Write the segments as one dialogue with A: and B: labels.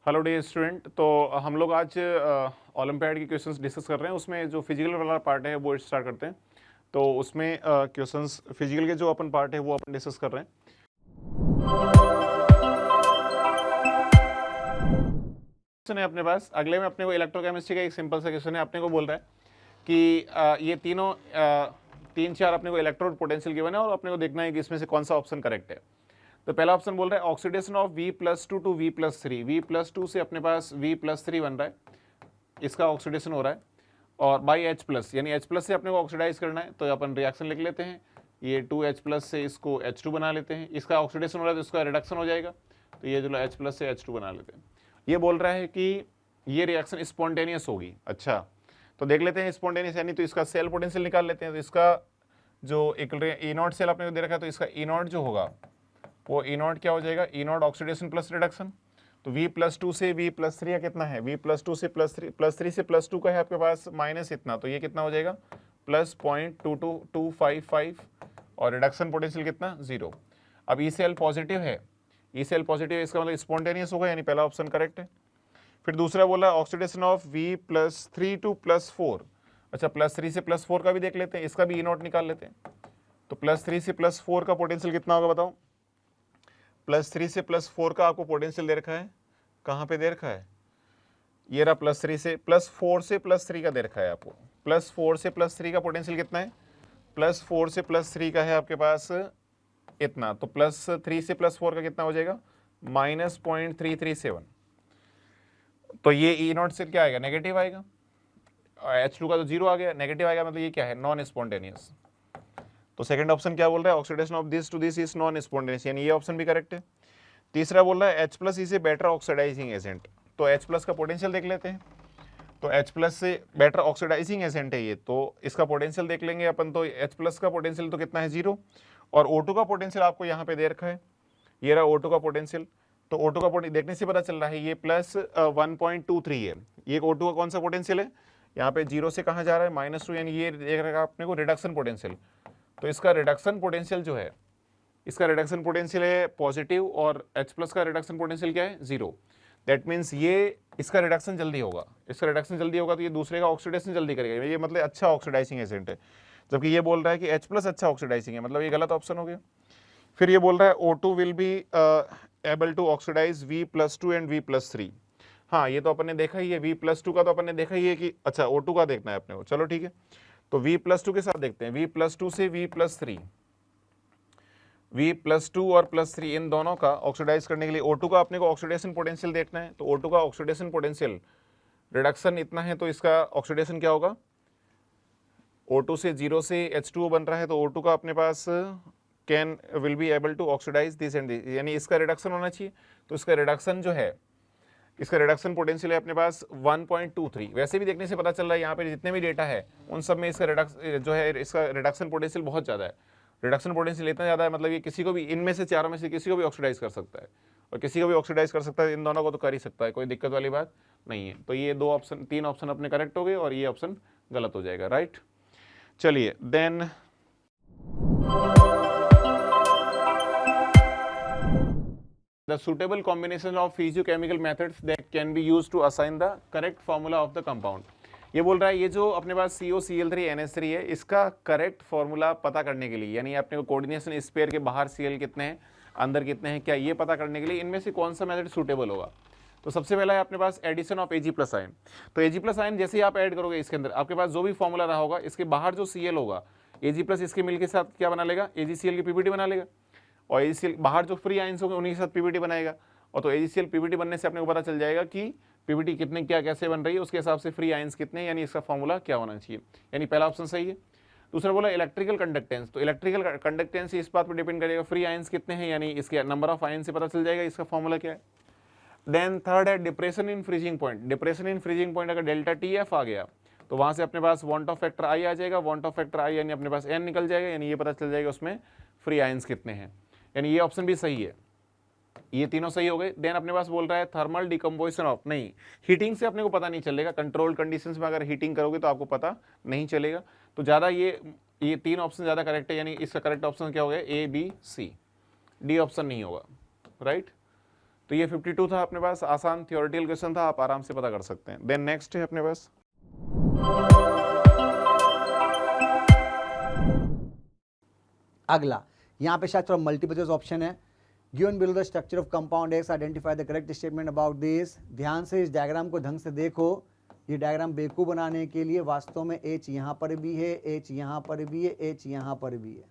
A: Hello dear student. तो हम लोग आज ओलंपियाड के क्वेश्चंस डिस्कस कर रहे हैं। उसमें जो फिजिकल वाला पार्ट है वो स्टार्ट करते हैं। तो उसमें क्वेश्चंस फिजिकल के जो अपन पार्ट है वो अपन डिस्कस कर रहे हैं। क्वेश्चन है अपने पास, अगले में अपने को इलेक्ट्रोकेमिस्ट्री का एक सिंपल सा क्वेश्चन है। अपने को बोल रहा है कि ये तीनों तीन चार अपने को इलेक्ट्रोड पोटेंशियल गिवन है और अपने को देखना है कि इसमें से कौन सा ऑप्शन करेक्ट है। तो पहला ऑप्शन बोल रहा है oxidation of V+2 to V+3। V+2 से अपने पास V+3 बन रहा है, इसका ऑक्सीडेशन हो रहा है, और बाई H+, यानी H+ से अपने को ऑक्सीडाइज करना है। तो अपन रिएक्शन लिख लेते हैं, ये 2H+ से इसको H2 बना लेते हैं। इसका ऑक्सीडेशन हो रहा है तो इसका रिडक्शन हो जाएगा, तो ये जो H+ से H2 बना लेते हैं। ये बोल रहा है कि ये रिएक्शन स्पॉन्टेनियस होगी। अच्छा, तो देख लेते हैं स्पॉन्टेनियस यानी तो इसका सेल पोटेंशियल निकाल लेते हैं। तो इसका जो एक E0 सेल अपने को दे रखा है, तो इसका E0 जो होगा वो E0 क्या हो जाएगा, E0 ऑक्सीडेशन प्लस रिडक्शन। तो V+2 से V+3 का कितना है, V+2 से +3 से +2 का है आपके पास माइनस इतना, तो ये कितना हो जाएगा +0.22255, और रिडक्शन पोटेंशियल कितना 0। अब ई सेल पॉजिटिव है, ई सेल पॉजिटिव है, इसका मतलब स्पॉन्टेनियस होगा, यानी पहला ऑप्शन करेक्ट है। फिर दूसरा बोला ऑक्सीडेशन ऑफ V+3 टू +4। अच्छा, +3 से +4 का भी देख लेते हैं, इसका भी E0 निकाल लेते हैं। तो +3 से +4 का पोटेंशियल कितना होगा बताओ। +3 से +4 का आपको पोटेंशियल दे रखा है, कहाँ पे दे रखा है, ये रहा +4 से +3 का दे रखा है आपको। +4 से +3 का पोटेंशियल कितना है, +4 से +3 का है आपके पास इतना, तो +3 से +4 का कितना हो जाएगा -0.337। तो ये E0 से क्या आएगा, नेगेटिव आएगा। H2 का तो 0 आ गया, नेगेटिव आएगा, मतलब ये क्या है, नॉन स्पॉन्टेनियस। तो सेकंड ऑप्शन क्या बोल रहा है, oxidation of this to this is non spontaneous, यानी ये ऑप्शन भी करेक्ट है। तीसरा बोल रहा है H+ is a better oxidising agent. तो H+ का पोटेंशियल देख लेते हैं। तो H+ से बेटर ऑक्सीडाइजिंग एजेंट है ये, तो इसका पोटेंशियल देख लेंगे अपन। तो H+ का पोटेंशियल तो कितना है 0, और O2 का पोटेंशियल आपको यहाँ पे दे रखा है, ये रहा O2 का पोटेंशियल। तो O2 का पोटेंशियल देखने से पता चल रहा है ये +1.23 है। ये O2 का कौन सा पोटेंशियल है, यहाँ पे 0 से कहाँ जा रहा है -2, यानी ये देख रखा अपने को रिडक्शन पोटेंशियल। तो इसका रिडक्शन पोटेंशियल जो है, इसका रिडक्शन पोटेंशियल है पॉजिटिव, और H+ का रिडक्शन पोटेंशियल क्या है 0। दैट मीन्स ये इसका रिडक्शन जल्दी होगा, इसका रिडक्शन जल्दी होगा, तो ये दूसरे का ऑक्सीडेशन जल्दी करेगा, ये मतलब अच्छा ऑक्सीडाइजिंग एजेंट है। जबकि ये बोल रहा है कि H+ अच्छा ऑक्सीडाइजिंग है, मतलब ये गलत ऑप्शन हो गया। फिर ये बोल रहा है O2 will be able to oxidise V+2 and V+3। हाँ, ये तो अपन ने देखा ही है, V+2 का तो अपन ने देखा ही है कि अच्छा O2 का देखना है अपने को, चलो ठीक है। तो V+2 के साथ देखते हैं, V+2 से V+3, V+2 और +3 इन दोनों का ऑक्सीडाइज करने के लिए O2 का अपने को ऑक्सीडेशन पोटेंशियल देखना है। तो O2 का ऑक्सीडेशन पोटेंशियल रिडक्शन इतना है, तो इसका ऑक्सीडेशन क्या होगा, O2 से 0 से H2O बन रहा है, तो O2 का अपने पास can will be able to oxidise this and this, यानी इसका रिडक्शन होना चाहिए। तो इसका रिडक्शन जो है, इसका रिडक्शन पोटेंशियल है अपने पास 1.23। वैसे भी देखने से पता चल रहा है यहाँ पे जितने भी डेटा है उन सब में इसका रिडक्शन जो है, इसका रिडक्शन पोटेंशियल बहुत ज़्यादा है। रिडक्शन पोटेंशियल इतना ज़्यादा है, मतलब ये किसी को भी, इनमें से चारों में से किसी को भी ऑक्सीडाइज कर सकता है, और किसी को भी ऑक्सीडाइज कर सकता है, इन दोनों को तो कर ही सकता है, कोई दिक्कत वाली बात नहीं है। तो ये तीन ऑप्शन अपने करेक्ट हो गए, और ये ऑप्शन गलत हो जाएगा, राइट। चलिए then the suitable combination of physiochemical methods that can be used to assign the correct formula of the compound। ये बोल रहा है ये जो अपने पास COCl3NH3 है, इसका करेक्ट फॉर्मूला पता करने के लिए, यानी अपने को कोऑर्डिनेशन स्पेयर के बाहर Cl कितने हैं, अंदर कितने हैं, क्या ये पता करने के लिए इनमें से कौन सा मेथड सूटेबल होगा। तो सबसे पहला है अपने पास एडिशन ऑफ Ag+ आयन। तो Ag+ आयन जैसे ही आप ऐड करोगे इसके अंदर, आपके पास जो भी फॉर्मूला रहा होगा, इसके बाहर जो Cl होगा, Ag+ इसके मिल के साथ क्या बना लेगा, AgCl की PBT बना लेगा, और AgCl बाहर जो फ्री आयंस होंगे उन्हीं के साथ PBT बनाएगा। और तो AgCl PBT बनने से अपने को पता चल जाएगा कि PBT कितने क्या कैसे बन रही है, उसके हिसाब से फ्री आयंस कितने, यानी इसका फॉर्मूला क्या होना चाहिए, यानी पहला ऑप्शन सही है। दूसरा बोला इलेक्ट्रिकल कंडक्टेंस। तो इलेक्ट्रिकल कंडक्टेंस इस बात पर डिपेंड करेगा फ्री आयंस कितने हैं, यानी इसके नंबर ऑफ आयंस से पता चल जाएगा इसका फॉर्मूला क्या है। देन थर्ड है depression in freezing point. Depression in freezing point अगर ΔTF आ गया तो वहां से अपने पास वांट ऑफ फैक्टर I आ जाएगा, वांट ऑफ फैक्टर I यानी अपने पास N निकल जाएगा, यानी ये पता चल जाएगा उसमें फ्री आयंस कितने हैं, यानी ये ऑप्शन भी सही है। ये तीनों सही हो गए। देन अपने पास बोल रहा है थर्मल डिकम्पोजिशन ऑफ, नहीं हीटिंग से अपने को पता नहीं चलेगा, कंट्रोल कंडीशंस में अगर हीटिंग करोगे तो आपको पता नहीं चलेगा। तो ज़्यादा ये तीन ऑप्शन ज़्यादा करेक्ट है, यानी इसका करेक्ट ऑप्शन क्या हो गया A B C, D option नहीं होगा, राइट। तो ये 52 था अपने पास, आसान थियोरेटिकल क्वेश्चन था, आप आराम से पता कर सकते हैं। देन नेक्स्ट है अपने पास
B: अगला, यहाँ पे शायद थोड़ा मल्टीपल चॉइस ऑप्शन है। Given below the structure of compound x, identify the correct statement about this. ध्यान से इस डायग्राम को ढंग से देखो, ये डायग्राम बेवकूफ बनाने के लिए वास्तव में एच यहाँ पर भी है, एच यहाँ पर भी है, एच यहाँ पर भी है,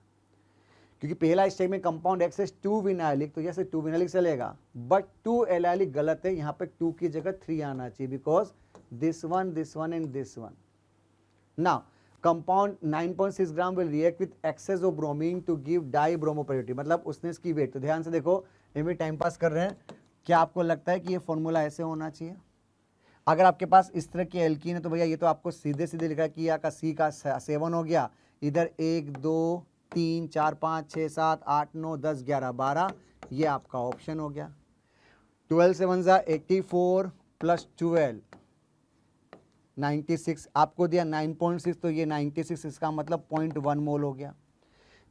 B: क्योंकि पहला स्टेप में कंपाउंड एक्स है 2 विनाइलिक, तो जैसे 2 विनाइलिक चलेगा, बट 2 एलाइलिक गलत है, यहाँ पे 2 की जगह 3 आना चाहिए, because this one and this one. Now compound 9.6 gram will react with excess of bromine to give डाई ब्रोमोपोरिटी, मतलब उसने इसकी वेट, तो ध्यान से देखो, ये भी टाइम पास कर रहे हैं, क्या आपको लगता है कि ये फॉर्मूला ऐसे होना चाहिए? अगर आपके पास इस तरह की एल्कीन है तो भैया ये तो आपको सीधे सीधे लिखा कि या का सी का 7 हो गया, इधर 1 2 3 4 5 6 7 8 9 10 11 12, ये आपका ऑप्शन हो गया। 12 7 जा 84 प्लस 12 96, आपको दिया 9.6, तो ये 96, इसका मतलब 0.1 मोल हो गया।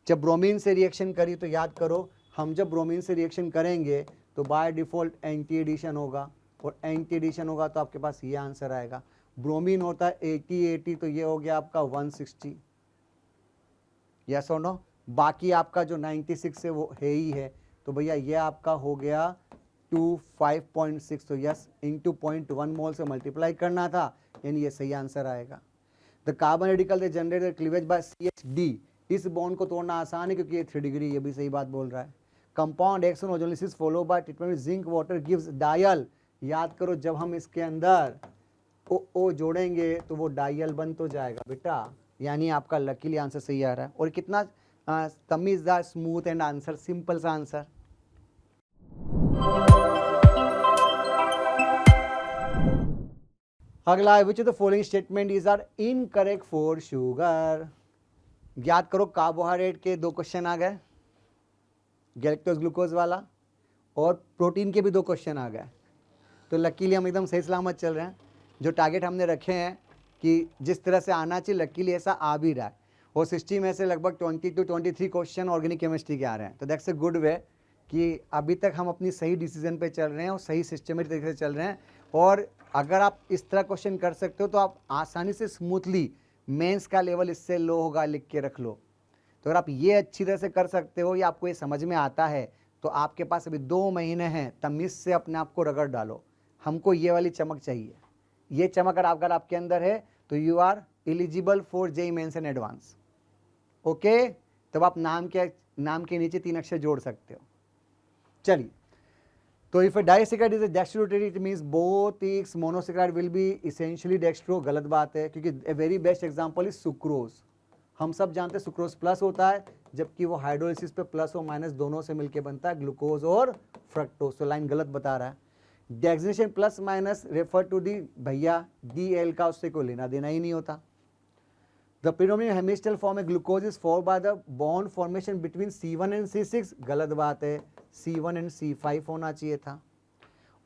B: जब ब्रोमीन से रिएक्शन करी तो याद करो, हम जब ब्रोमीन से रिएक्शन करेंगे तो बाय डिफॉल्ट एंटी एडिशन होगा, और एंटी एडिशन होगा तो आपके पास ये आंसर आएगा। ब्रोमीन होता है 80, तो ये हो गया आपका 160, यस और नो। बाकी आपका जो 96 है वो है ही है, तो भैया ये आपका हो गया 5.6, तो यस इंटू 0.1 मोल से मल्टीप्लाई करना था, यानी ये सही आंसर आएगा। The carbon radical they generate cleavage by CH_D, इस बॉन्ड को तोड़ना आसान है क्योंकि ये 3 डिग्री, ये भी सही बात बोल रहा है। Compound action ozonolysis follow by treatment with zinc water gives diol, याद करो जब हम इसके अंदर ओ जोड़ेंगे तो वो डायल बन तो जाएगा बेटा, यानी आपका लकीली आंसर सही आ रहा है। और कितना तमीज़दार, स्मूथ एंड आंसर, सिंपल सा आंसर। अगला, which of the following statement is are incorrect for sugar. याद करो कार्बोहाइड्रेट के 2 क्वेश्चन आ गए, गैलेक्टोज ग्लूकोज वाला, और प्रोटीन के भी 2 क्वेश्चन आ गए, तो लकीली हम एकदम सही सलामत चल रहे हैं। जो टारगेट हमने रखे हैं कि जिस तरह से आना चाहिए लकीली ऐसा आ भी रहा है, और 60 में से लगभग 20 to 23 क्वेश्चन ऑर्गेनिक केमिस्ट्री के आ रहे हैं, तो दैट्स ए गुड वे कि अभी तक हम अपनी सही डिसीजन पे चल रहे हैं और सही सिस्टमेटिक तरीके से चल रहे हैं। और अगर आप इस तरह क्वेश्चन कर सकते हो तो आप आसानी से स्मूथली, मेंस का लेवल इससे लो होगा, लिख के रख लो। तो अगर आप ये अच्छी तरह से कर सकते हो या आपको ये समझ में आता है तो आपके पास अभी 2 महीने हैं, तमीज़ से अपने आप को रगड़ डालो। हमको ये वाली चमक चाहिए, ये चमक अगर आपके अंदर है तो you are eligible for JEE mains and advance. Okay, तब आप नाम के नीचे 3 अक्षर जोड़ सकते हो। चलिए, तो if disaccharide is a dextrorotatory it means both its monosaccharide will be essentially dextro, गलत बात है, क्योंकि a very best example is sucrose. हम सब जानते हैं सुक्रोज प्लस होता है, जबकि वो हाइड्रोलिसिस पे प्लस और माइनस दोनों से मिलकर बनता है, ग्लूकोज और फ्रक्टोज। तो लाइन गलत बता रहा है। Designation plus minus refer to the, भैया DL का उससे कोई लेना देना ही नहीं होता। The predominant hemistel form of glucose is formed by the bond formation between C1 and C6, गलत बात है, C1 and C5 होना चाहिए था।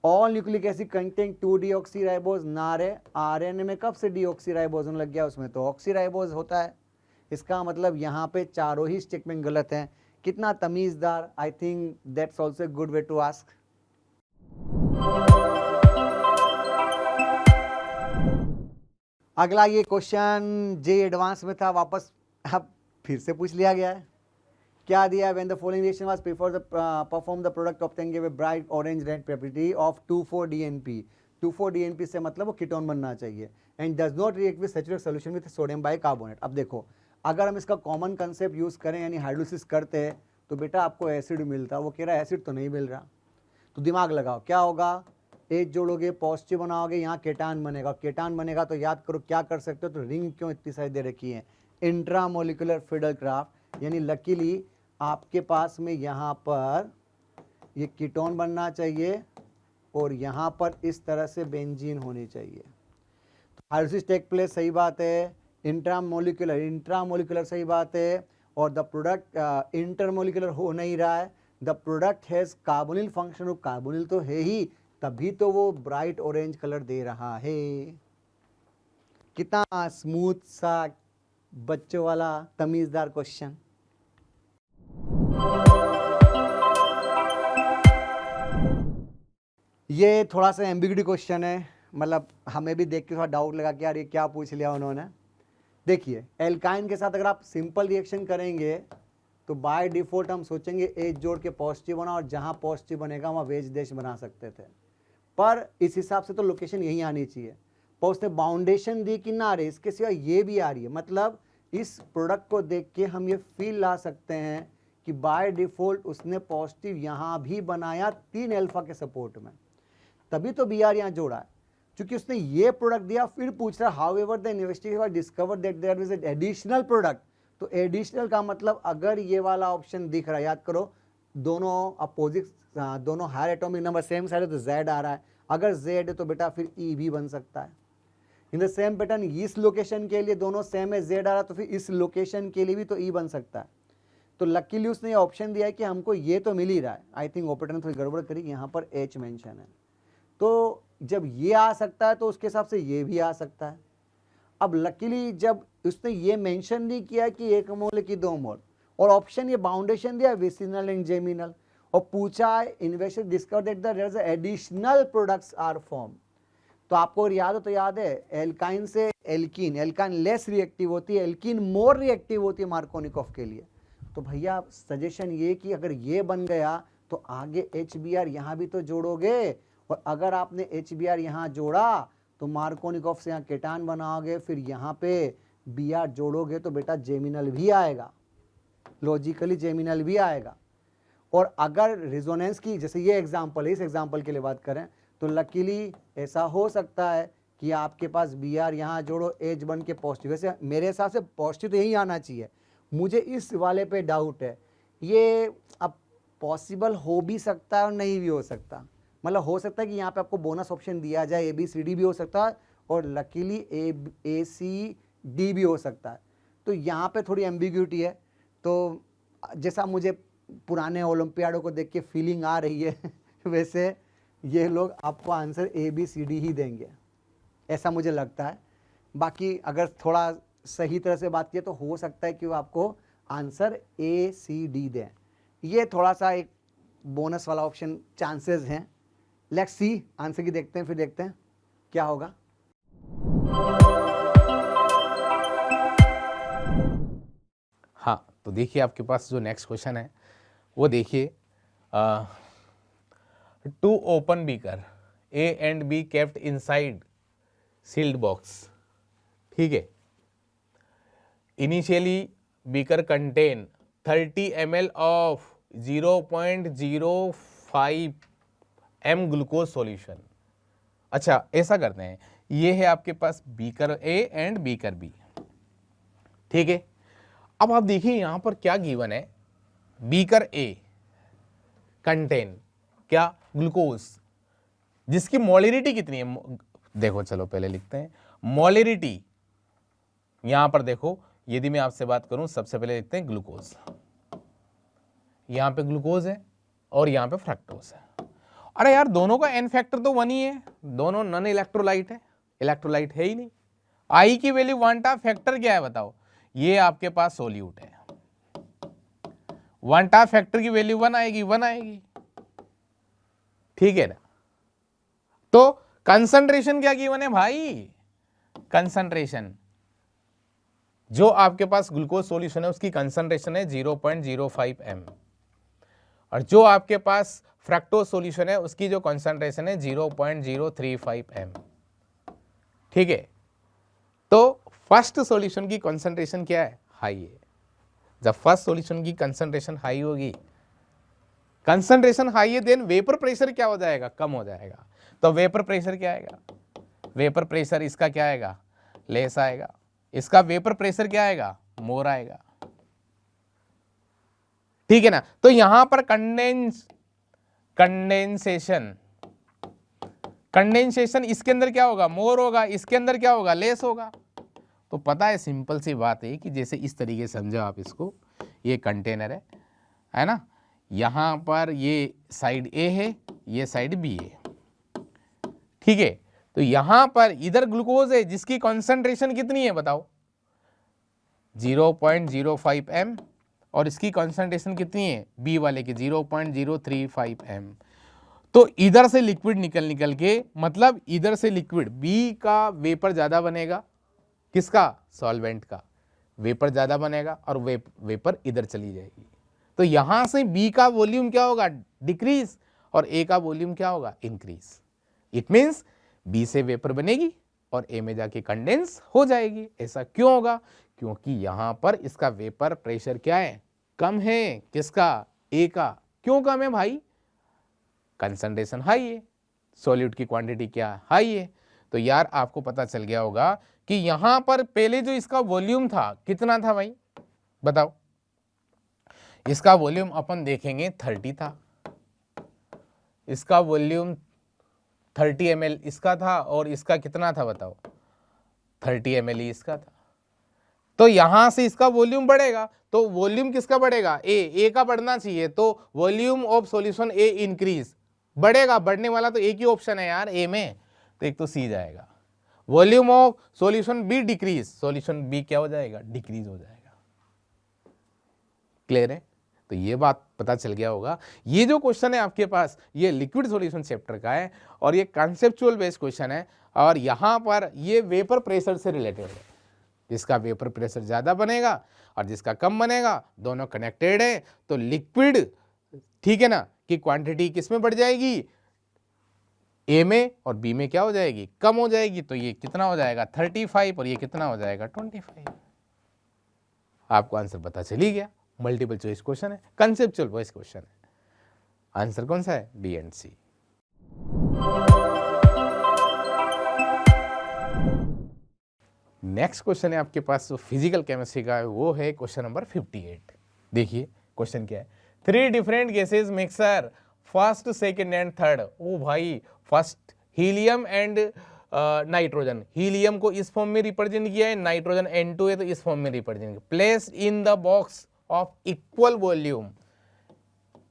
B: All nucleic acid contain 2-deoxyribose, ना रे, RNA में कब से deoxyribose लग गया, उसमें तो ऑक्सीराइबोज होता है। इसका मतलब यहाँ पे चारों ही स्टेटमेंट गलत हैं। कितना तमीज़दार, I think that's also a good way to ask. अगला ये क्वेश्चन JEE एडवांस में था, वापस अब फिर से पूछ लिया गया है। क्या दिया? When the following reaction was perform the product obtain give a bright orange red property of 2,4-DNP। 2,4-DNP से मतलब वो कीटोन बनना चाहिए, and does not react with saturated solution with sodium bicarbonate. अब देखो, अगर हम इसका कॉमन कंसेप्ट यूज करें यानी हाइड्रोलिसिस करते हैं तो बेटा आपको एसिड मिलता, वो कह रहा है एसिड तो नहीं मिल रहा, तो दिमाग लगाओ क्या होगा, एच जोड़ोगे पॉजिटिव बनाओगे, यहाँ केटान बनेगा, केटान बनेगा तो याद करो क्या कर सकते हो, तो रिंग क्यों इतनी सारी दे रखी है, इंट्रामोलिकुलर फिडलक्राफ्ट, यानी लकीली आपके पास में यहाँ पर ये कीटोन बनना चाहिए और यहाँ पर इस तरह से बेंजीन होनी चाहिए। तो हाइड्रोलिसिस टेक प्लेस, सही बात है, इंट्रामोलिकुलर सही बात है, और द प्रोडक्ट इंटरमोलिकुलर हो नहीं रहा है, the product has carbonyl function, carbonyl तो है ही, तभी तो वो ब्राइट ऑरेंज कलर दे रहा है। कितना स्मूथ सा बच्चों वाला तमीजदार क्वेश्चन। ये थोड़ा सा एम्बिग्यूटी क्वेश्चन है, मतलब हमें भी देख के थोड़ा डाउट लगा कि यार ये क्या पूछ लिया उन्होंने। देखिए एल्काइन के साथ अगर आप सिंपल रिएक्शन करेंगे तो बाय डिफॉल्ट हम सोचेंगे एच जोड़ के पॉजिटिव बना, और जहां पॉजिटिव बनेगा वहां वेज देश बना सकते थे, पर इस हिसाब से तो लोकेशन यही आनी चाहिए। पर उसने बाउंडेशन दी कि ना रे, इसके सिवा ये भी आ रही है, मतलब इस प्रोडक्ट को देख के हम ये फील ला सकते हैं कि बाय डिफॉल्ट उसने पॉजिटिव यहाँ भी बनाया 3 अल्फा के सपोर्ट में, तभी तो बी आर यहाँ जोड़ा है। क्योंकि उसने ये प्रोडक्ट दिया, फिर पूछ रहा however the investigator discover that there is additional product. तो एडिशनल का मतलब अगर ये वाला ऑप्शन दिख रहा है, याद करो दोनों अपोजिट, दोनों higher atomic number same side है तो जेड आ रहा है, अगर जेड है तो बेटा फिर ई भी बन सकता है। इन द सेम पैटर्न इस लोकेशन के लिए दोनों सेम है, जेड आ रहा है तो फिर इस लोकेशन के लिए भी तो ई बन सकता है। तो लकीली उसने ये ऑप्शन दिया है कि हमको ये तो मिल ही रहा है। आई थिंक ऑपरेटर ने थोड़ी गड़बड़ करी, यहाँ पर एच मेंशन है, तो जब ये आ सकता है तो उसके हिसाब से ये भी आ सकता है। अब लकीली जब उसने ये मेंशन नहीं किया कि 1 मोल की 2 मोल, और ऑप्शन ये बाउंडेशन दिया विसिनल एंड जेमिनल, और पूछा investor discover that there is additional products are form. तो आपको याद हो तो याद है, एल्काइन से एल्कीन, एल्काइन लेस रिएक्टिव होती है, एल्कीन मोर रिएक्टिव होती है मार्कोनिकॉफ के लिए। तो भैया सजेशन ये कि अगर ये बन गया तो आगे HBr यहाँ भी तो जोड़ोगे, और अगर आपने HBr यहाँ जोड़ा तो मार्कोनिकॉफ से यहाँ केटान बनाओगे, फिर यहाँ पे Br जोड़ोगे तो बेटा जेमिनल भी आएगा, लॉजिकली जेमिनल भी आएगा। और अगर रिजोनेंस की, जैसे ये एग्जांपल है, इस एग्जांपल के लिए बात करें तो लकीली ऐसा हो सकता है कि आपके पास Br यहाँ जोड़ो, H बन के पॉजिटिव। वैसे मेरे हिसाब से पॉजिटिव तो यही आना चाहिए, मुझे इस वाले पे डाउट है। ये अब पॉसिबल हो भी सकता है और नहीं भी हो सकता, मतलब हो सकता है कि यहाँ पे आपको बोनस ऑप्शन दिया जाए, ABCD भी हो सकता है, और लकीली ACD भी हो सकता है। तो यहाँ पे थोड़ी एम्बिग्यूटी है। तो जैसा मुझे पुराने ओलंपियाडों को देख के फीलिंग आ रही है वैसे ये लोग आपको आंसर ABCD ही देंगे, ऐसा मुझे लगता है। बाकी अगर थोड़ा सही तरह से बात किए तो हो सकता है कि वो आपको आंसर ACD दें। ये थोड़ा सा एक बोनस वाला ऑप्शन चांसेस हैं। लेट्स सी, आंसर की देखते हैं, फिर देखते हैं क्या होगा।
C: हाँ, तो देखिए आपके पास जो नेक्स्ट क्वेश्चन है वो देखिए, two open beaker A and B kept inside sealed box, ठीक है। Initially beaker contain 30 ml of 0.05 m glucose solution. अच्छा ऐसा करते हैं, ये है आपके पास beaker A and beaker B, ठीक है। अब आप देखिए यहां पर क्या गिवन है, बीकर A कंटेन क्या, ग्लूकोज, जिसकी मोलरिटी कितनी है, देखो चलो पहले लिखते हैं मोलरिटी। यहां पर देखो, यदि मैं आपसे बात करूं, सबसे पहले लिखते हैं ग्लूकोज, यहां पे ग्लूकोज है और यहां पे फ्रक्टोज है। अरे यार दोनों का एन फैक्टर तो 1 ही है, दोनों नॉन इलेक्ट्रोलाइट है, इलेक्ट्रोलाइट है ही नहीं। आई की वैल्यू 1 टा, फैक्टर क्या है बताओ, ये आपके पास सोल्यूट है। 1 टा फैक्टर की वैल्यू 1 आएगी, 1 आएगी, ठीक है ना। तो कंसंट्रेशन क्या गिवन है भाई, कंसंट्रेशन जो आपके पास ग्लूकोज सॉल्यूशन है उसकी कंसंट्रेशन है 0.05 m, और जो आपके पास फ्रक्टोज सॉल्यूशन है उसकी जो कंसंट्रेशन है 0.035 m, ठीक है। तो फर्स्ट सॉल्यूशन की कंसंट्रेशन क्या है, हाई है। जब फर्स्ट सॉल्यूशन की कंसंट्रेशन हाई होगी, कंसंट्रेशन हाई है, देन वेपर प्रेशर क्या हो जाएगा, कम हो जाएगा। तो वेपर प्रेशर क्या आएगा, वेपर प्रेशर इसका क्या आएगा, लेस आएगा, इसका वेपर प्रेशर क्या आएगा, मोर आएगा, ठीक है ना। तो यहां पर कंडेंसेशन इसके अंदर क्या होगा, मोर होगा, इसके अंदर क्या होगा, लेस होगा। तो पता है सिंपल सी बात है कि जैसे इस तरीके से समझो आप इसको, ये कंटेनर है ना, यहां पर ये साइड A है, ये साइड B है, ठीक है। तो यहां पर इधर ग्लूकोज है जिसकी कंसंट्रेशन कितनी है बताओ, 0.05 m, और इसकी कंसंट्रेशन कितनी है B वाले की 0.035 m। तो इधर से लिक्विड निकल के, मतलब इधर से लिक्विड बी का वेपर ज्यादा बनेगा, किसका, सॉल्वेंट का वेपर ज्यादा बनेगा, और वेपर इधर चली जाएगी। तो यहां से बी का वॉल्यूम क्या होगा, डिक्रीज, और ए का वॉल्यूम क्या होगा, इंक्रीज। इट मीन्स बी से वेपर बनेगी और ए में जाके कंडेंस हो जाएगी। ऐसा क्यों होगा, क्योंकि यहां पर इसका वेपर प्रेशर क्या है, कम है, किसका, ए का। क्यों कम है भाई, कंसंट्रेशन हाई है, सॉल्यूट की क्वांटिटी क्या हाई है। तो यार आपको पता चल गया होगा कि यहां पर पहले जो इसका वॉल्यूम था कितना था भाई, बताओ। इसका वॉल्यूम अपन देखेंगे 30 था, इसका वॉल्यूम 30 ml इसका था, और इसका कितना था बताओ, 30 ml ही इसका था। तो यहां से इसका वॉल्यूम बढ़ेगा, तो वॉल्यूम किसका बढ़ेगा, ए का बढ़ना चाहिए, तो volume of solution A increase, बढ़ेगा, बढ़ने वाला तो एक ही ऑप्शन है यार ए में, तो एक तो सी जाएगा। Volume of solution B decrease, solution B क्या हो जाएगा, डिक्रीज हो जाएगा। क्लियर है, तो ये बात पता चल गया होगा। ये जो क्वेश्चन है आपके पास, ये लिक्विड सॉल्यूशन चैप्टर का है, और ये कॉन्सेप्चुअल बेस्ड क्वेश्चन है, और यहां पर ये वेपर प्रेशर से रिलेटेड है। जिसका वेपर प्रेशर ज्यादा बनेगा और जिसका कम बनेगा, दोनों कनेक्टेड है, तो लिक्विड, ठीक है ना, कि क्वांटिटी किस में बढ़ जाएगी, ए में, और बी में क्या हो जाएगी, कम हो जाएगी। तो ये कितना हो जाएगा 35, और ये कितना हो जाएगा 25। आपको आंसर पता चल ही गया। मल्टीपल चॉइस क्वेश्चन है, कंसेप्चुअल बेस्ड क्वेश्चन है। आंसर कौन सा है, B and C. Next question है आपके पास जो फिजिकल केमिस्ट्री का है, वो है क्वेश्चन नंबर 58। देखिए क्वेश्चन क्या है, 3 different gases mixture, first, second and third. ओ भाई, first helium and nitrogen, helium को इस फॉर्म में रिप्रेजेंट किया है, नाइट्रोजन N2 है तो इस फॉर्म में रिप्रेजेंट किया। Place in the box of equal volume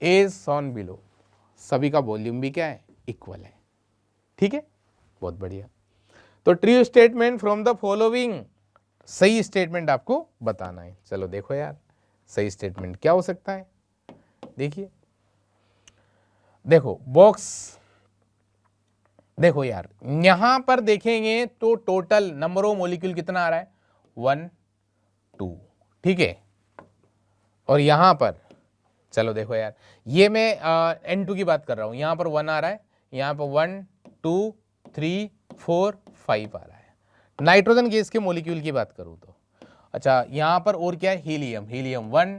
C: as shown below. सभी का वॉल्यूम भी क्या है, इक्वल है। ठीक है, बहुत बढ़िया। तो true statement from the following, सही स्टेटमेंट आपको बताना है। चलो देखो यार, सही स्टेटमेंट क्या हो सकता है। देखिए, देखो बॉक्स, देखो यार यहां पर देखेंगे तो टोटल नंबर ऑफ मॉलिक्यूल कितना आ रहा है, 1 2, ठीक है। और यहां पर चलो देखो यार, ये मैं N2 की बात कर रहा हूं, यहां पर 1 आ रहा है, यहां पर 1 2 3 4 5 आ रहा है। नाइट्रोजन गैस के मॉलिक्यूल की बात करूं तो, अच्छा यहां पर और क्या है, हीलियम, हीलियम 1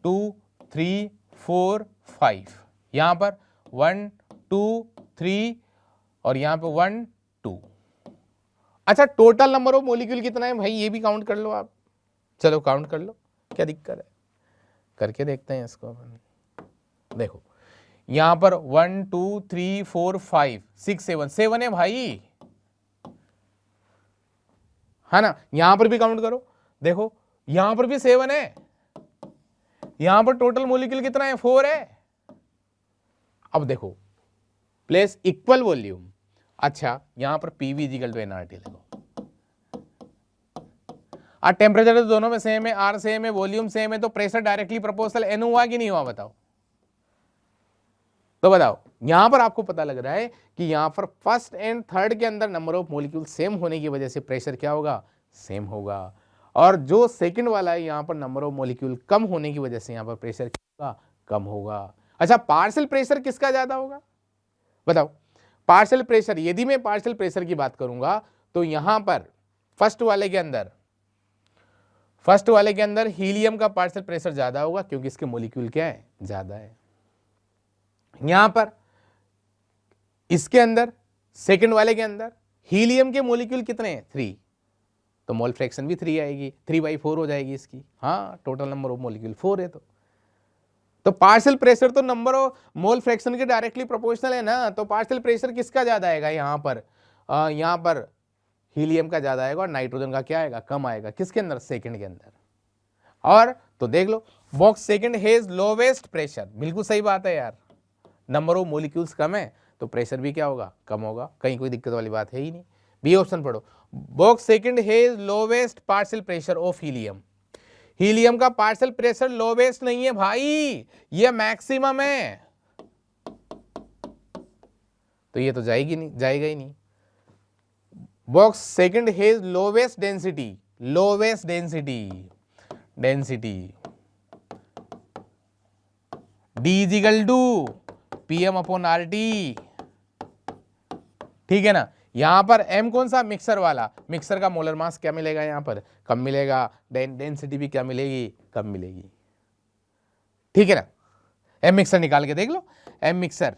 C: 2 3 4 5, यहां पर 1 2 3 और यहां पे 1 2। अच्छा टोटल नंबर ऑफ मॉलिक्यूल कितना है भाई, ये भी काउंट कर लो आप। चलो काउंट कर लो, क्या दिक्कत है, करके देखते हैं इसको अपन। देखो यहां पर 1 2 3 4 5 6 7 7 है भाई, है ना। यहां पर भी काउंट करो, देखो यहां पर भी 7 है, यहां पर टोटल मॉलिक्यूल कितना है, 4 है। अब देखो प्लेस इक्वल वॉल्यूम, अच्छा यहां पर पीवी इक्वल टू एनआरटी लगो। टेम्परेचर तो दोनों में सेम है, आर सेम है, वॉल्यूम सेम है, तो प्रेशर डायरेक्टली प्रोपोर्शनल एन हुआ कि नहीं हुआ बताओ। तो बताओ, यहां पर आपको पता लग रहा है कि यहां पर फर्स्ट एंड थर्ड के अंदर नंबर ऑफ मॉलिक्यूल सेम होने की वजह से प्रेशर क्या होगा, सेम होगा। और जो सेकंड वाला है यहां पर नंबर ऑफ मॉलिक्यूल कम होने की वजह से यहां पर प्रेशर क्या होगा, कम होगा। अच्छा पार्शियल प्रेशर किसका ज्यादा होगा बताओ। पार्शियल प्रेशर, यदि मैं पार्शियल प्रेशर की बात करूंगा तो यहां पर फर्स्ट वाले के अंदर हीलियम का पार्शियल प्रेशर ज्यादा होगा क्योंकि इसके मॉलिक्यूल क्या है, ज्यादा है। यहां पर इसके अंदर सेकंड वाले के अंदर हीलियम के मॉलिक्यूल कितने हैं, 3, तो मोल फ्रैक्शन भी 3 आएगी, 3/4 हो जाएगी इसकी। हाँ टोटल नंबर ऑफ मॉलिक्यूल 4 है। तो पार्शियल प्रेशर तो नंबर ऑफ मोल फ्रैक्शन के डायरेक्टली प्रोपोर्शनल है ना, तो पार्शियल प्रेशर किसका ज्यादा आएगा, यहां पर हीलियम का ज्यादा आएगा और नाइट्रोजन का क्या आएगा, कम आएगा। किसके अंदर, सेकंड के अंदर। और तो देख लो box second has lowest pressure, बिल्कुल सही बात है यार, नंबर ऑफ मॉलिक्यूल्स कम है तो प्रेशर भी क्या होगा, कम होगा, कहीं कोई दिक्कत वाली बात है ही नहीं। बी ऑप्शन पढ़ो, box second has lowest partial pressure of helium. Helium का पार्शियल प्रेशर लोवेस्ट नहीं है भाई, ये मैक्सिमम है। तो ये तो जाएगी नहीं, जाएगा ही नहीं। Box second has lowest density, lowest density, density D is equal to PM upon RT, ठीक है ना। यहां पर M कौन सा, मिक्सर वाला, मिक्सर का मोलर मास क्या मिलेगा, यहां पर कम मिलेगा, डेंसिटी भी क्या मिलेगी, कम मिलेगी, ठीक है ना। M मिक्सर निकाल के देख लो, M मिक्सर,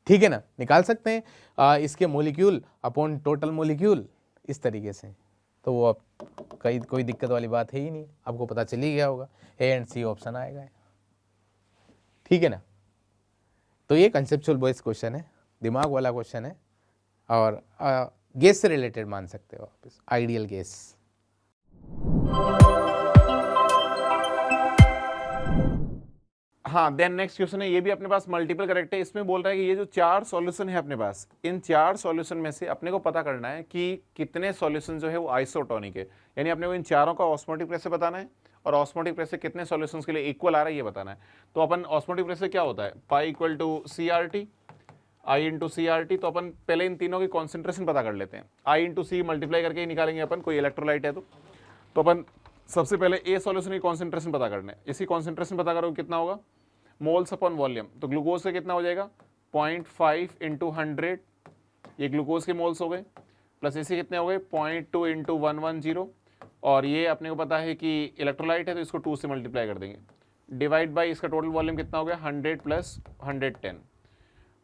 C: ठीक है ना, निकाल सकते हैं इसके मोलिक्यूल अपॉन टोटल मोलिक्यूल इस तरीके से, तो वो अब कोई दिक्कत वाली बात है ही नहीं, आपको पता चल ही गया होगा, A एंड C ऑप्शन आएगा, ठीक है ना। तो ये कंसेप्चुअल बेस्ड क्वेश्चन है, दिमाग वाला क्वेश्चन है, और गैस से रिलेटेड मान सकते हो आप, आइडियल गैस।
A: हाँ, देन नेक्स्ट क्वेश्चन है, ये भी अपने पास मल्टीपल करेक्ट है। इसमें बोल रहा है कि ये जो 4 सॉल्यूशन है अपने पास, इन 4 सॉल्यूशन में से अपने को पता करना है कि कितने सॉल्यूशन जो है वो आइसोटोनिक है, यानी अपने को इन चारों का ऑस्मोटिक प्रेशर बताना है और ऑस्मोटिक प्रेशर कितने सॉल्यूशंस के लिए इक्वल आ रहा है ये बताना है। तो अपन ऑस्मोटिक प्रेशर क्या होता है, pi equal to CRT, I into CRT। तो अपन पहले इन तीनों की कॉन्सेंट्रेशन पता कर लेते हैं, I इंटू C मल्टीप्लाई करके ही निकालेंगे अपन, कोई इलेक्ट्रोलाइट है तो अपन सबसे पहले ए सॉल्यूशन की कॉन्सेंट्रेशन पता करना है। इसी कॉन्सेंट्रेशन पता करोगे कितना होगा, मोल्स अपॉन वॉल्यूम। तो ग्लूकोज का कितना हो जाएगा, 0.5 इंटू 100, ये ग्लूकोज के मोल्स हो गए, प्लस इसे कितने हो गए 0.2 इंटू 110, और ये अपने को पता है कि इलेक्ट्रोलाइट है तो इसको 2 से मल्टीप्लाई कर देंगे, डिवाइड बाई इसका टोटल वॉल्यूम कितना हो गया 100 प्लस 110।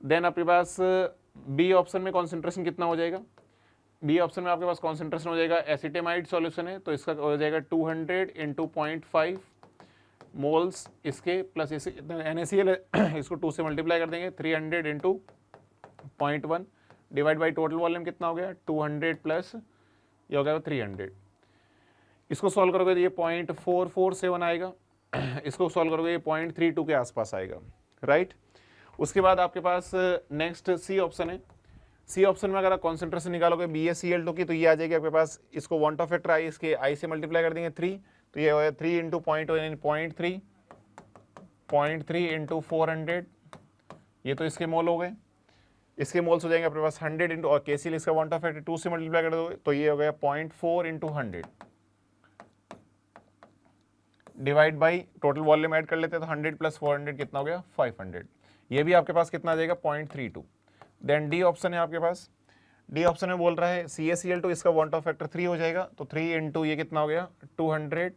A: देन आपके पास बी ऑप्शन में कॉन्सेंट्रेशन कितना हो जाएगा, बी ऑप्शन में आपके पास कॉन्सेंट्रेशन हो जाएगा, एसिटेमाइड सॉल्यूशन है तो इसका हो जाएगा 200 इंटू 0.5 मोल्स इसके, प्लस इसे NaCl है इसको 2 से मल्टीप्लाई कर देंगे, 300 into 0.1 divide by total volume कितना हो गया 200 प्लस ये हो गया 300। इसको सॉल्व करोगे तो ये 0.447 आएगा, इसको सॉल्व करोगे ये 0.32 के आसपास आएगा, राइट। उसके बाद आपके पास नेक्स्ट सी ऑप्शन है। सी ऑप्शन में अगर आप कॉन्सेंट्रेशन निकालोगे BaCl2 की तो ये आ जाएगी आपके पास, इसको वन ऑफ फैक्टर आई इसके आई से मल्टीप्लाई कर देंगे 3, तो ये हो गया 3 इंटू 0.3 इंटू 400, ये तो इसके मोल हो गए, इसके मोल्स हो जाएंगे अपने पास 100 इंटू, और KCl इसका वन ऑफ फैक्टर 2 से मल्टीप्लाई कर दोगे तो ये हो गया 0.4 into 100 divide by total volume add कर लेते हैं तो 100 प्लस 400 कितना हो गया 500, ये भी आपके पास कितना आ जाएगा 0.32। देन डी ऑप्शन है आपके पास, डी ऑप्शन में बोल रहा है CaCl2 इसका वन ऑफ फैक्टर 3 हो जाएगा, तो 3 इंटू ये कितना हो गया 200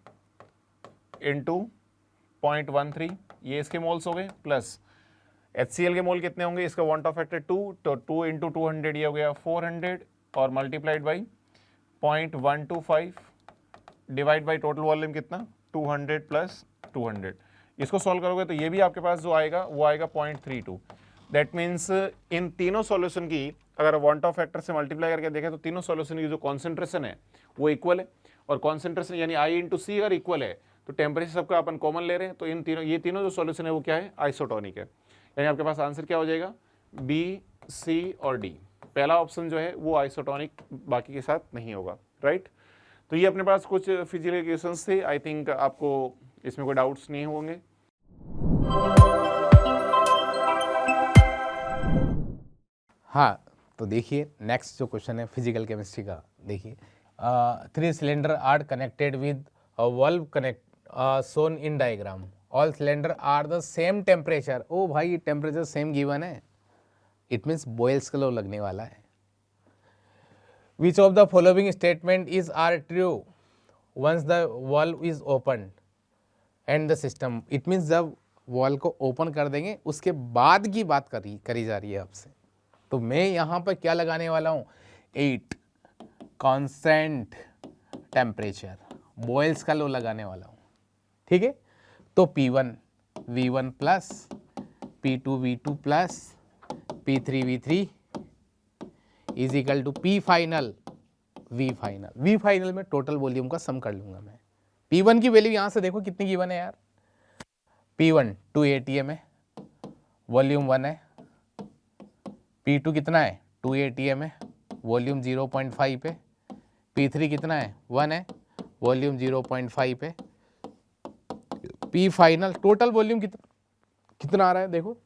A: इंटू 0.13, ये इसके मोल्स हो गए, प्लस HCl के मोल कितने होंगे, इसका वन ऑफ फैक्टर 2, तो 2 इंटू 200 ये हो गया 400 और multiplied by 0.125 divide by total volume कितना 200 प्लस 200। इसको सॉल्व करोगे तो ये भी आपके पास जो आएगा वो आएगा 0.32। दैट मीन्स इन तीनों सॉल्यूशन की अगर वन ऑफ फैक्टर से मल्टीप्लाई करके देखें तो तीनों सॉल्यूशन की जो कॉन्सेंट्रेशन है वो इक्वल है, और कॉन्सेंट्रेशन यानी I इंटू C अगर इक्वल है तो टेम्परेचर सबका अपन कॉमन ले रहे हैं, तो इन तीनों ये तीनों जो सॉल्यूशन है वो क्या है आइसोटोनिक है, यानी आपके पास आंसर क्या हो जाएगा B, C और D। पहला ऑप्शन जो है वो आइसोटोनिक बाकी के साथ नहीं होगा, राइट। तो ये अपने पास कुछ फिजिकल क्वेश्चंस थे, आई थिंक आपको इसमें कोई डाउट्स नहीं होंगे।
C: हाँ, तो देखिए नेक्स्ट जो क्वेश्चन है फिजिकल केमिस्ट्री का, देखिए 3 cylinder are connected with valve connect shown in diagram, all cylinder are the same temperature. ओ भाई टेम्परेचर सेम गिवन है, इट मीन्स बॉयल्स का लॉ लगने वाला है। Which of the following statement is are true once the valve is open and the system, it means जब valve को open कर देंगे उसके बाद की बात करी जा रही है आपसे। तो मैं यहाँ पर क्या लगाने वाला हूँ 8 कांस्टेंट टेम्परेचर, बॉयल्स का लॉ लगाने वाला हूँ, ठीक है। तो P1 V1 plus P2 V2 plus P3 V3 is equal to P final V final. V final में टोटल वॉल्यूम का सम कर लूंगा मैं। P1 की वैल्यू यहाँ से देखो कितनी गिवन है यार, P1 2 ATM है, वॉल्यूम 1 है, P2 कितना है 2 ATM है, वॉल्यूम 0.5 है, P3 कितना है 1 है, वॉल्यूम 0.5 है, P फाइनल टोटल वॉल्यूम कितना आ रहा है देखो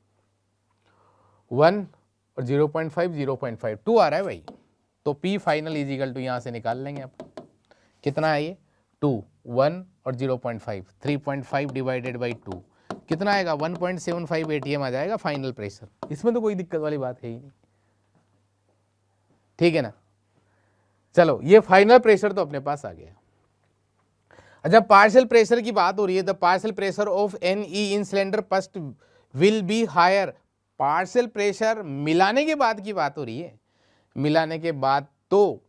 C: 1 और 0.5 0.5 2 आ रहा है भाई। तो P final is equal to यहाँ से निकाल लेंगे आप, कितना है ये 2, 1 और 0.5 3.5 डिवाइडेड बाई 2 कितना आएगा 1.75 ATM आ जाएगा फाइनल प्रेशर। इसमें तो कोई दिक्कत वाली बात है ही नहीं, ठीक है ना। चलो ये फाइनल प्रेशर तो अपने पास आ गया। अच्छा पार्शियल प्रेशर की बात हो रही है, the partial pressure of NE in cylinder first will be higher. Partial pressure मिलाने के बाद की बात हो रही है, मिलाने के बाद तो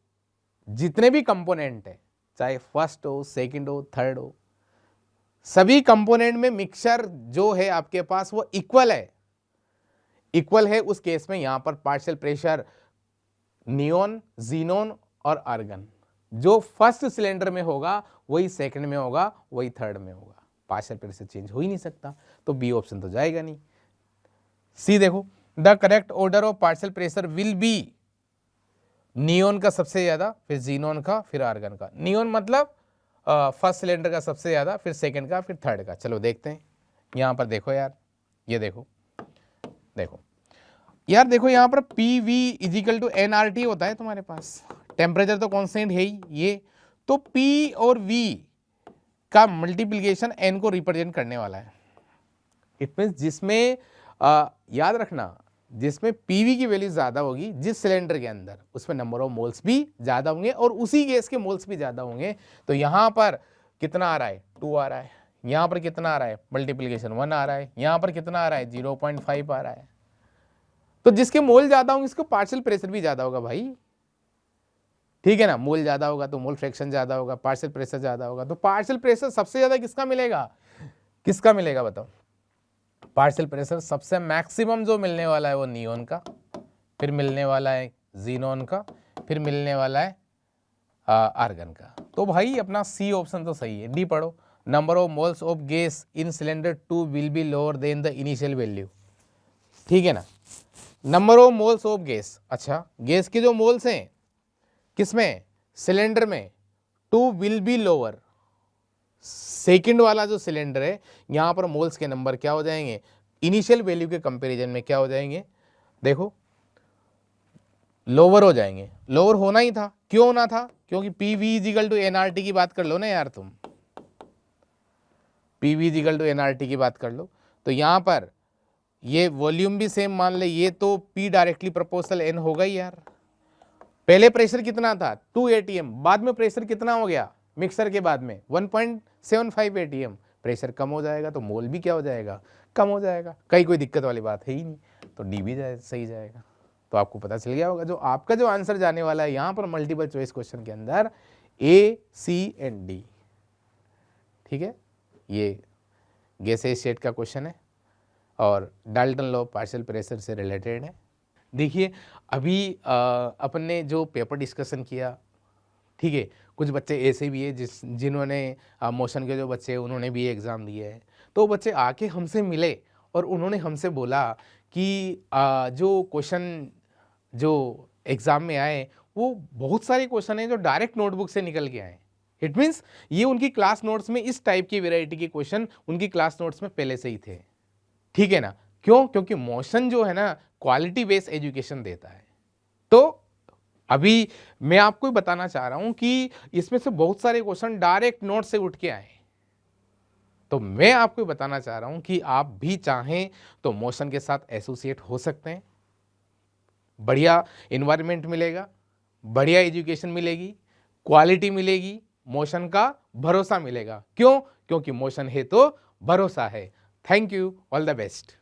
C: जितने भी कंपोनेंट है चाहे फर्स्ट हो सेकंड हो थर्ड हो, सभी कंपोनेंट में मिक्सचर जो है आपके पास वो इक्वल है, इक्वल है। उस केस में यहां पर पार्शियल प्रेशर नियोन, जीनोन और आर्गन जो फर्स्ट सिलेंडर में होगा वही सेकंड में होगा, वही थर्ड में होगा। पार्शियल प्रेशर चेंज हो ही नहीं सकता, तो बी ऑप्शन तो जाएगा नहीं। सी देखो, the correct order of partial pressure will be neon का सबसे ज्यादा, फिर जीनोन का, फिर आर्गन का। नियोन मतलब फर्स्ट सिलेंडर का सबसे ज्यादा, फिर सेकंड का, फिर थर्ड का। चलो देखते हैं, यहां पर देखो यार, ये देखो देखो यार, देखो यहां पर PV इजिकल टू NRT होता है तुम्हारे पास, टेम्परेचर तो कांस्टेंट है ही ये, तो P और V का मल्टीप्लिकेशन N को रिप्रेजेंट करने वाला है। इट मीन्स जिसमें याद रखना, जिसमें PV की वैल्यू ज्यादा होगी जिस सिलेंडर के अंदर, उसमें नंबर ऑफ मोल्स भी ज्यादा होंगे और उसी गैस के मोल्स भी ज्यादा होंगे। तो यहां पर कितना आ रहा है 2 आ रहा है, यहां पर कितना आ रहा है मल्टीप्लिकेशन 1 आ रहा है, यहां पर कितना आ रहा है 0.5 आ रहा है। तो जिसके मोल ज्यादा होंगे इसको पार्शियल प्रेशर भी ज्यादा होगा भाई, ठीक है ना। मोल ज्यादा होगा तो मोल फ्रैक्शन ज्यादा होगा, पार्शियल प्रेशर ज्यादा होगा। तो पार्शियल प्रेशर सबसे ज्यादा किसका मिलेगा, किसका मिलेगा बताओ। पार्शियल प्रेशर सबसे मैक्सिमम जो मिलने वाला है वो नियोन का, फिर मिलने वाला है जीनोन का, फिर मिलने वाला है आर्गन का। तो भाई अपना सी ऑप्शन तो सही है। डी पढ़ो, number of moles of gas in cylinder 2 will be lower than the initial value, ठीक है ना। Number of moles of gas, अच्छा गैस के जो मोल्स हैं किसमें, सिलेंडर में, 2 विल बी लोअर। सेकंड वाला जो सिलेंडर है यहां पर मोल्स के नंबर क्या हो जाएंगे, इनिशियल वैल्यू के कंपैरिजन में क्या हो जाएंगे, देखो लोअर हो जाएंगे। लोअर होना ही था, क्यों होना था, क्योंकि PV इजिकल टू NRT की बात कर लो ना यार तुम, PV इजिकल टू NRT की बात कर लो। तो यहां पर ये वॉल्यूम भी सेम मान ले, ये तो P डायरेक्टली प्रोपोर्शनल N होगा ही यार। पहले प्रेशर कितना था 2 ATM, बाद में प्रेशर कितना हो गया मिक्सर के बाद में 1.75 ATM, प्रेशर कम हो जाएगा तो मोल भी क्या हो जाएगा, कम हो जाएगा। कहीं कोई दिक्कत वाली बात है ही नहीं, तो डी भी सही जाएगा। तो आपको पता चल गया होगा जो आपका जो आंसर जाने वाला है यहाँ पर मल्टीपल चॉइस क्वेश्चन के अंदर A, C एंड D, ठीक है। ये गैसेस स्टेट का क्वेश्चन है और डाल्टन लॉ पार्शियल प्रेशर से रिलेटेड है। देखिए अभी अपन ने जो पेपर डिस्कशन किया, ठीक है, कुछ बच्चे ऐसे भी है जिन्होंने मोशन के जो बच्चे हैं उन्होंने भी एग्ज़ाम दिए है। तो बच्चे आके हमसे मिले और उन्होंने हमसे बोला कि जो क्वेश्चन जो एग्ज़ाम में आए वो बहुत सारे क्वेश्चन हैं जो डायरेक्ट नोटबुक से निकल के आए। इट मीन्स ये उनकी क्लास नोट्स में इस टाइप की वैरायटी के क्वेश्चन उनकी क्लास नोट्स में पहले से ही थे, ठीक है ना। क्यों, क्योंकि मोशन जो है ना क्वालिटी बेस्ड एजुकेशन देता है। तो अभी मैं आपको बताना चाह रहा हूं कि इसमें से बहुत सारे क्वेश्चन डायरेक्ट नोट से उठ के आए। तो मैं आपको बताना चाह रहा हूं कि आप भी चाहें तो मोशन के साथ एसोसिएट हो सकते हैं। बढ़िया एनवायरनमेंट मिलेगा, बढ़िया एजुकेशन मिलेगी, क्वालिटी मिलेगी, मोशन का भरोसा मिलेगा। क्यों, क्योंकि मोशन है तो भरोसा है। Thank you, all the best.